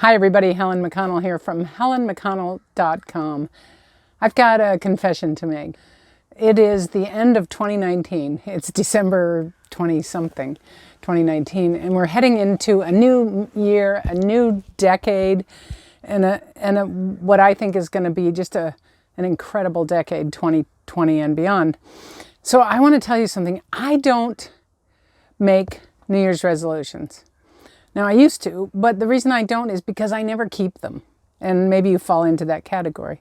Hi everybody, Helen McConnell here from helenmcconnell.com. I've got a confession to make. It is the end of 2019. It's December 20-something, 2019, and we're heading into a new year, a new decade, and what I think is going to be just an incredible decade, 2020 and beyond. So I want to tell you something. I don't make New Year's resolutions. Now, I used to, but the reason I don't is because I never keep them. And maybe you fall into that category.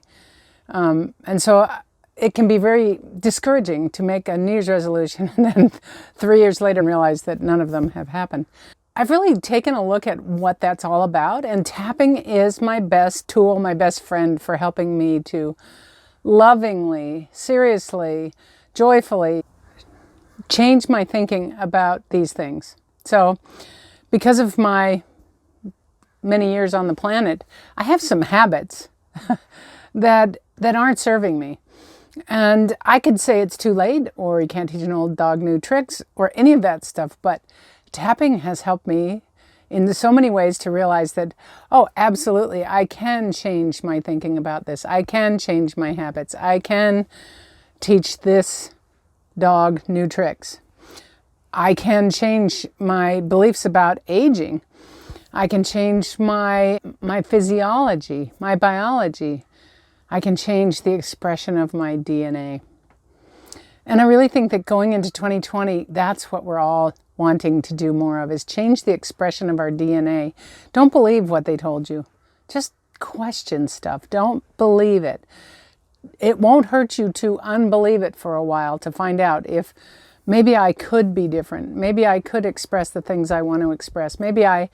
And so it can be very discouraging to make a New Year's resolution and then 3 years later realize that none of them have happened. I've really taken a look at what that's all about, and tapping is my best tool, my best friend for helping me to lovingly, seriously, joyfully change my thinking about these things. So, because of my many years on the planet, I have some habits that aren't serving me. And I could say it's too late, or you can't teach an old dog new tricks, or any of that stuff. But tapping has helped me in so many ways to realize that, oh, absolutely, I can change my thinking about this. I can change my habits. I can teach this dog new tricks. I can change my beliefs about aging. I can change my physiology, my biology. I can change the expression of my DNA. And I really think that going into 2020, that's what we're all wanting to do more of, is change the expression of our DNA. Don't believe what they told you. Just question stuff. Don't believe it. It won't hurt you to unbelieve it for a while to find out if maybe I could be different. Maybe I could express the things I want to express. Maybe I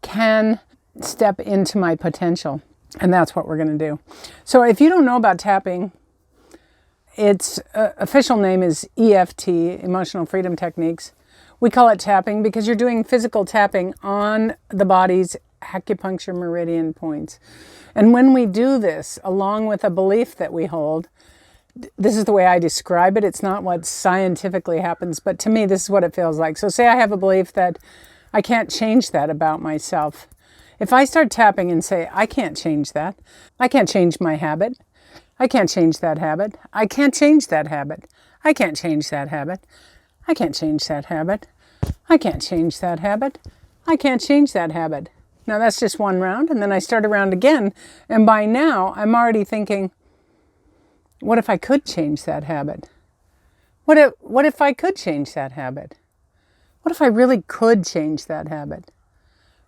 can step into my potential. And that's what we're going to do. So if you don't know about tapping, its official name is EFT, Emotional Freedom Techniques. We call it tapping because you're doing physical tapping on the body's acupuncture meridian points. And when we do this, along with a belief that we hold, this is the way I describe it. It's not what scientifically happens, but to me, this is what it feels like. So say I have a belief that I can't change that about myself. If I start tapping and say, I can't change that. I can't change my habit. I can't change that habit. I can't change that habit. I can't change that habit. I can't change that habit. I can't change that habit. I can't change that habit. Now that's just one round, and then I start a round again, and by now I'm already thinking, what if I could change that habit? What if I could change that habit? What if I really could change that habit?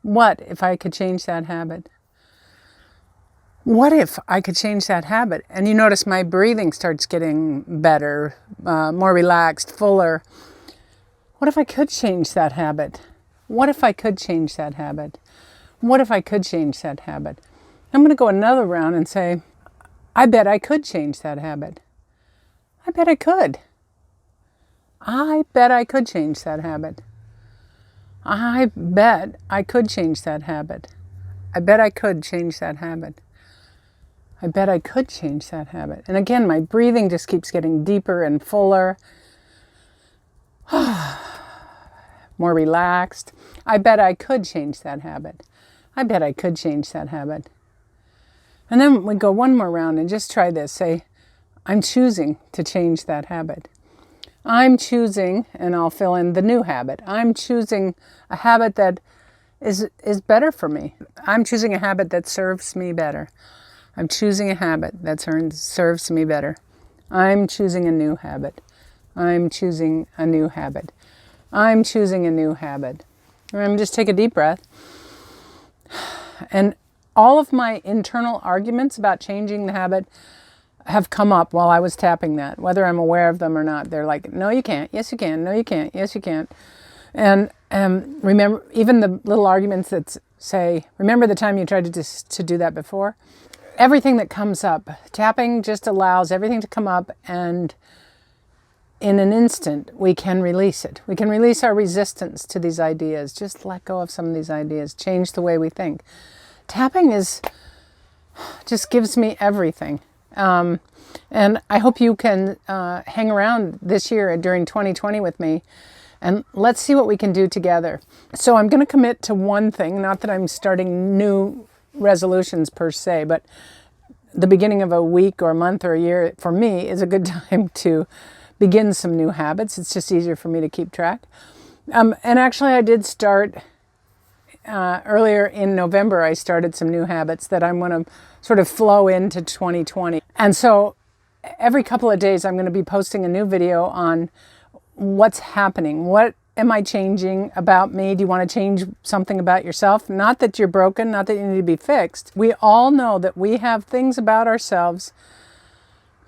What if I could change that habit? What if I could change that habit? And you notice my breathing starts getting better, more relaxed, fuller. What if I could change that habit? What if I could change that habit? What if I could change that habit? I'm going to go another round and say, I bet I could change that habit. I bet I could. I bet I could change that habit. I bet I could change that habit. I bet I could change that habit. I bet I could change that habit. And again, my breathing just keeps getting deeper and fuller. More relaxed. I bet I could change that habit. I bet I could change that habit. And then we go one more round and just try this. Say, I'm choosing to change that habit. I'm choosing, and I'll fill in the new habit. I'm choosing a habit that is better for me. I'm choosing a habit that serves me better. I'm choosing a habit that serves me better. I'm choosing a new habit. I'm choosing a new habit. I'm choosing a new habit. And just take a deep breath. And all of my internal arguments about changing the habit have come up while I was tapping that, whether I'm aware of them or not. They're like, no, you can't. Yes, you can. No, you can't. Yes, you can't. And remember, even the little arguments that say, remember the time you tried to do that before? Everything that comes up, tapping just allows everything to come up, and in an instant, we can release it. We can release our resistance to these ideas. Just let go of some of these ideas. Change the way we think. Tapping just gives me everything. And I hope you can hang around this year during 2020 with me, and let's see what we can do together. So I'm going to commit to one thing, not that I'm starting new resolutions per se, but the beginning of a week or a month or a year for me is a good time to begin some new habits. It's just easier for me to keep track. And actually I did start earlier in November. I started some new habits that I'm going to sort of flow into 2020. And so every couple of days I'm going to be posting a new video on what's happening. What am I changing about me? Do you want to change something about yourself? Not that you're broken, not that you need to be fixed. We all know that we have things about ourselves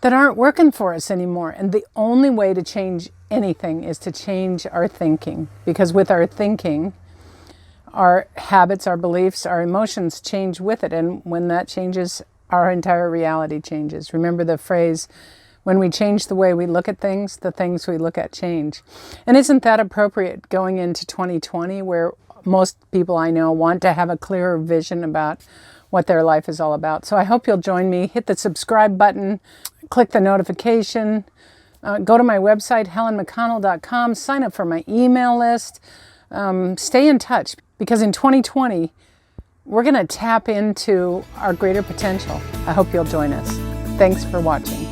that aren't working for us anymore. And the only way to change anything is to change our thinking. Because with our thinking, our habits, our beliefs, our emotions change with it. And when that changes, our entire reality changes. Remember the phrase, when we change the way we look at things, the things we look at change. And isn't that appropriate going into 2020, where most people I know want to have a clearer vision about what their life is all about? So I hope you'll join me. Hit the subscribe button, click the notification, go to my website, helenmcconnell.com, sign up for my email list, stay in touch, because in 2020, we're going to tap into our greater potential. I hope you'll join us. Thanks for watching.